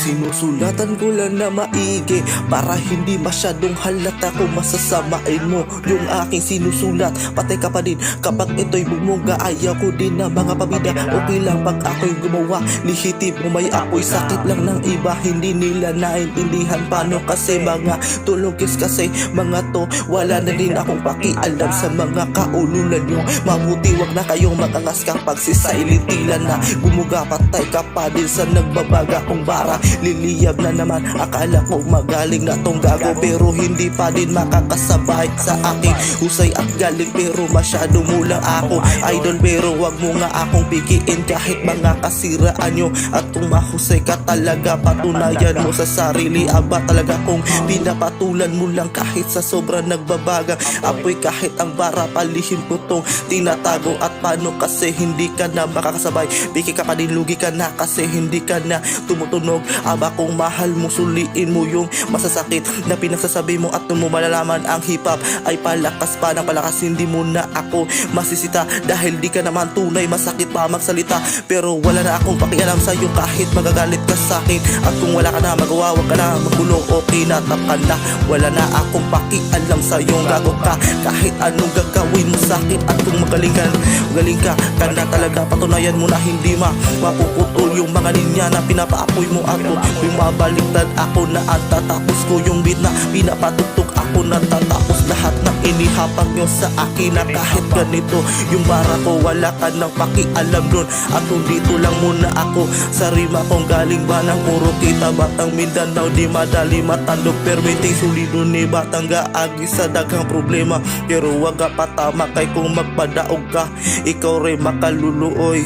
Sinusulatan ko lang na maigi para hindi masyadong halata kung masasamain mo yung aking sinusulat. Patay ka pa din kapag ito'y bumungga. Ayaw ko din na mga pabida. Okay lang pag ako'y gumawa, lihitib mo may apoy. Sakit lang ng iba, hindi nila naintindihan paano kasi mga tulogis kasi mga to. Wala na din akong pakialam sa mga kaululan nyo. Mabuti wag na kayong makangas kapag sisailitilan na gumuga. Patay ka pa din sa nagbabaga kong bara. Liliyab na naman, akala ko magaling na tong gago, pero hindi pa din makakasabay sa aking husay at galing. Pero masyado mo lang ako idol, pero wag mo nga akong pigiin kahit mga kasiraan nyo. At kung mahusay ka talaga, patunayan mo sa sarili. Aba talaga kung pinapatulan mo lang kahit sa sobrang nagbabaga apoy. Kahit ang bara palihim ko tong tinatago. At paano kasi hindi ka na makakasabay? Biki ka pa din, lugi ka na kasi hindi ka na tumutunog. Aba kung mahal mo, suliin mo yung masasakit na pinagsasabi mo. At mo malalaman ang hip hop ay palakas pa ng palakas. Hindi mo na ako masisita dahil di ka naman tunay. Masakit pa magsalita pero wala na akong pakialam sa'yo kahit magagalit ka sa'kin. At kung wala ka na magawa, wag ka na magulo, okay na tap ka na. Wala na akong pakialam sa'yo, gago ka kahit anong gagawin mo sa'kin. At kung magaling ka na talaga, patunayan mo na hindi mapuputol yung mga linya na pinapaapoy mo. At bumabaliktad ako na at tatapos ko yung beat na pinapatugtog ako na tatapos lahat ng inihapag nyo sa akin. Na kahit ganito yung bara ko, wala ka nang pakialam nun. At kung dito lang muna ako sa rima kong galing ba ng puro kita. Batang Mindanao, di madali matandog, permiting sulido ni batang gaagi sa daghang problema. Pero wag ka patama kay kung magpadaog ka, ikaw rin makaluluoy.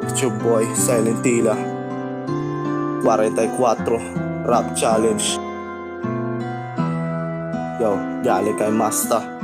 It's your boy Silent Tila, 44 Rap Challenge. Yo, galing kay Masta.